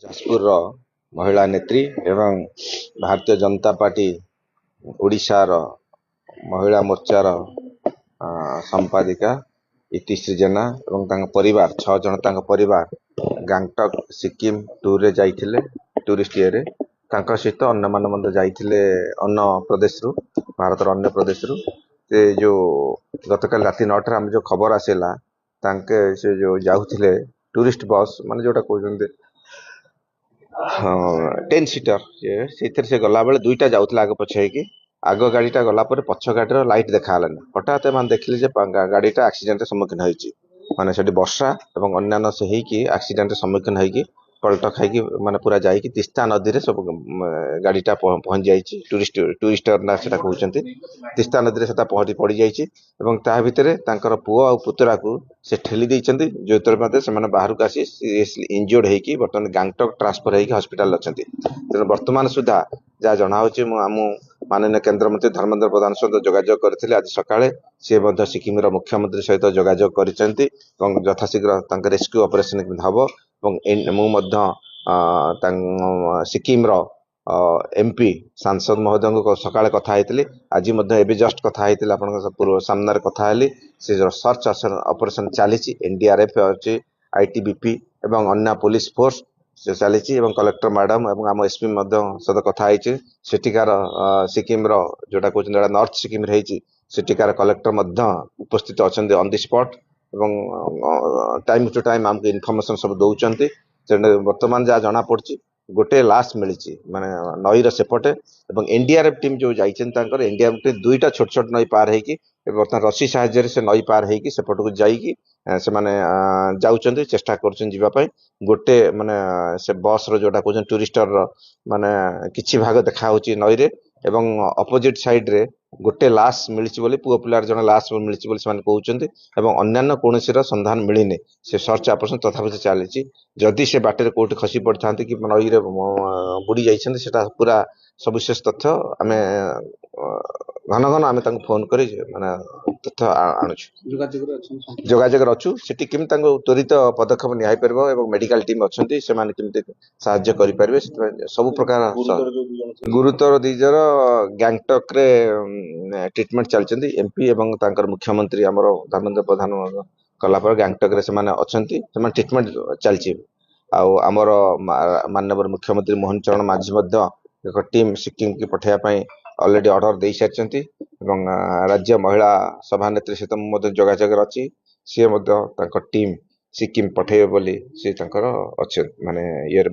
ଯାଜପୁରର ମହିଳା ନେତ୍ରୀ ଏବଂ ଭାରତୀୟ ଜନତା ପାର୍ଟି ଓଡ଼ିଶାର ମହିଳା ମୋର୍ଚ୍ଚାର ସମ୍ପାଦିକା ଇତିଶ୍ରୀ ଜେନା ଏବଂ ତାଙ୍କ ପରିବାର 6 ଜଣ ତାଙ୍କ ପରିବାର ଗାଙ୍ଗଟକ୍ ସିକିମ୍ ଟୁର୍ରେ ଯାଇଥିଲେ। ଟୁରିଷ୍ଟ ଇଏରେ ତାଙ୍କ ସହିତ ଅନ୍ୟମାନେ ମଧ୍ୟ ଯାଇଥିଲେ ଅନ୍ୟ ପ୍ରଦେଶରୁ, ଭାରତର ଅନ୍ୟ ପ୍ରଦେଶରୁ। ସେ ଯେଉଁ ଗତକାଲି ରାତି 9ଟାରେ ଆମେ ଯେଉଁ ଖବର ଆସିଲା, ତାଙ୍କେ ସେ ଯେଉଁ ଯାଉଥିଲେ ଟୁରିଷ୍ଟ ବସ୍, ମାନେ ଯେଉଁଟା କହୁଛନ୍ତି 10 ସିଟର, ସେଇଥିରେ ସେ ଗଲାବେଳେ ଦୁଇଟା ଯାଉଥିଲା ଆଗ ପଛ ହେଇକି। ଆଗ ଗାଡ଼ିଟା ଗଲା ପରେ ପଛ ଗାଡ଼ିର ଲାଇଟ୍ ଦେଖାହେଲାନି। ହଠାତ୍ ଏମାନେ ଦେଖିଲେ ଯେ ଗାଡ଼ିଟା ଆକ୍ସିଡେଣ୍ଟର ସମ୍ମୁଖୀନ ହେଇଛି। ମାନେ ସେଠି ବର୍ଷା ଏବଂ ଅନ୍ୟାନ୍ୟ ସେ ହେଇକି ଆକ୍ସିଡେଣ୍ଟର ସମ୍ମୁଖୀନ ହେଇକି ପଲଟ ଖାଇକି ମାନେ ପୁରା ଯାଇକି ତିସ୍ତା ନଦୀରେ ସବୁ ଗାଡ଼ିଟା ପହଞ୍ଚି ଯାଇଛି। ଟୁରିଷ୍ଟର ନା ସେଟା କହୁଛନ୍ତି। ତିସ୍ତା ନଦୀରେ ସେଟା ପଡ଼ିଯାଇଛି ଏବଂ ତା ଭିତରେ ତାଙ୍କର ପୁଅ ଆଉ ପୁତୁରାକୁ ସେ ଠେଲି ଦେଇଛନ୍ତି, ଯେଉଁଥିରେ ମଧ୍ୟ ସେମାନେ ବାହାରକୁ ଆସି ସିରିୟସଲି ଇଞ୍ଜୋର୍ଡ ହେଇକି ବର୍ତ୍ତମାନ ଗାଙ୍ଗଟକ୍ ଟ୍ରାନ୍ସଫର ହେଇକି ହସ୍ପିଟାଲରେ ଅଛନ୍ତି। ତେଣୁ ବର୍ତ୍ତମାନ ସୁଦ୍ଧା ଯାହା ଜଣାଉଛି, ମୁଁ ମାନନୀୟ କେନ୍ଦ୍ରମନ୍ତ୍ରୀ ଧର୍ମେନ୍ଦ୍ର ପ୍ରଧାନ ସହିତ ଯୋଗାଯୋଗ କରିଥିଲି ଆଜି ସକାଳେ। ସିଏ ମଧ୍ୟ ସିକିମର ମୁଖ୍ୟମନ୍ତ୍ରୀ ସହିତ ଯୋଗାଯୋଗ କରିଛନ୍ତି ଏବଂ ଯଥାଶୀଘ୍ର ତାଙ୍କ ରେସ୍କ୍ୟୁ ଅପରେସନ ହେବ। ଏବଂ ମୁଁ ମଧ୍ୟ ସିକିମର MP ସାଂସଦ ମହୋଦୟଙ୍କୁ ସକାଳେ କଥା ହେଇଥିଲି। ଆଜି ମଧ୍ୟ ଏବେ ଜଷ୍ଟ କଥା ହେଇଥିଲି, ଆପଣଙ୍କ ସାମ୍ନାରେ କଥା ହେଲି। ସେ ସର୍ଚ୍ଚ ଅପରେସନ ଚାଲିଛି। NDRF ଅଛି, ITBP ଏବଂ ଅନ୍ୟ ପୋଲିସ ଫୋର୍ସ ସେ ଚାଲିଛି ଏବଂ କଲେକ୍ଟର ମ୍ୟାଡାମ ଏବଂ ଆମ SP ମଧ୍ୟ ସହିତ କଥା ହେଇଛି। ସେଠିକାର ସିକିମର ଯେଉଁଟା କହୁଛନ୍ତି ନର୍ଥ ସିକିମରେ ହେଇଛି, ସେଠିକାର କଲେକ୍ଟର ମଧ୍ୟ ଉପସ୍ଥିତ ଅଛନ୍ତି ଅନ୍ ଦି ସ୍ପଟ୍ ଏବଂ ଟାଇମ୍ ଟୁ ଟାଇମ୍ ଆମକୁ ଇନଫର୍ମେସନ ସବୁ ଦଉଛନ୍ତି। ତେଣୁ ବର୍ତ୍ତମାନ ଯାହା ଜଣାପଡୁଛି, ଗୋଟେ ଲାଶ ମିଳିଛି ମାନେ ନଈର ସେପଟେ ଏବଂ NDRF ଟିମ୍ ଯେଉଁ ଯାଇଛନ୍ତି, ତାଙ୍କର NDRF ଟିମ୍ ଦୁଇଟା ଛୋଟ ଛୋଟ ନଈ ପାର ହେଇକି ବର୍ତ୍ତମାନ ରଶି ସାହାଯ୍ୟରେ ସେ ନଈ ପାର ହେଇକି ସେପଟକୁ ଯାଇକି ସେମାନେ ଯାଉଛନ୍ତି, ଚେଷ୍ଟା କରୁଛନ୍ତି ଯିବା ପାଇଁ। ଗୋଟେ ମାନେ ସେ ବସ୍ର ଯେଉଁଟା କହୁଛନ୍ତି ଟୁରିଷ୍ଟର ମାନେ କିଛି ଭାଗ ଦେଖା ହେଉଛି ନଈରେ ଏବଂ ଅପୋଜିଟ୍ ସାଇଡ୍ରେ ଗୋଟେ ଲାଶ ମିଳିଛି ବୋଲି, ପୁଅ ପିଲାର ଜଣେ ଲାଶ ମିଳିଛି ବୋଲି ସେମାନେ କହୁଛନ୍ତି ଏବଂ ଅନ୍ୟାନ୍ୟ କୌଣସିର ସନ୍ଧାନ ମିଳିନି। ସେ ସର୍ଚ୍ଚ ଅପରେସନ ତଥାପି ଚାଲିଛି। ଯଦି ସେ ବାଟରେ କୋଉଠି ଖସି ପଡ଼ିଥାନ୍ତି କି ନଈରେ ବୁଡ଼ି ଯାଇଛନ୍ତି, ସେଟା ପୁରା ସବିଶେଷ ତଥ୍ୟ ଆମେ ଘନ ଘନ ଆମେ ତାଙ୍କୁ ଫୋନ କରି ମାନେ ତଥ୍ୟ ଆଣୁଛୁ, ଯୋଗାଯୋଗରେ ଅଛୁ। ସେଠି କେମିତି ତାଙ୍କୁ ତ୍ୱରିତ ପଦକ୍ଷେପ ନିଆଯାଇପାରିବ ଏବଂ ମେଡିକାଲ ଟିମ୍ ଅଛନ୍ତି, ସେମାନେ କେମିତି ସାହାଯ୍ୟ କରିପାରିବେ, ସେଥିପାଇଁ ସବୁ ପ୍ରକାର। ଗୁରୁତର 2 ଜଣ ଗ୍ୟାଙ୍ଗଟକରେ ଟ୍ରିଟମେଣ୍ଟ ଚାଲିଛନ୍ତି। MP ଏବଂ ତାଙ୍କର ମୁଖ୍ୟମନ୍ତ୍ରୀ ଆମର ଧର୍ମେନ୍ଦ୍ର ପ୍ରଧାନ କଲା ପରେ ଗ୍ୟାଙ୍ଗଟକରେ ସେମାନେ ଅଛନ୍ତି, ସେମାନେ ଟ୍ରିଟମେଣ୍ଟ ଚାଲିଛି। ଆଉ ଆମର ମାନ୍ୟବର ମୁଖ୍ୟମନ୍ତ୍ରୀ ମୋହନ ଚରଣ ମାଝୀ ମଧ୍ୟ ଏକ ଟିମ୍ ସିକିମକୁ ପଠାଇବା ପାଇଁ ଅଲରେଡି ଅର୍ଡର ଦେଇସାରିଛନ୍ତି ଏବଂ ରାଜ୍ୟ ମହିଳା ସଭାନେତ୍ରୀ ସହିତ ମୁଁ ମଧ୍ୟ ଯୋଗାଯୋଗରେ ଅଛି। ସିଏ ମଧ୍ୟ ତାଙ୍କ ଟିମ୍ ସିକିମ ପଠେଇବେ ବୋଲି ସେ ତାଙ୍କର ଅଛନ୍ତି ମାନେ ଇଏରେ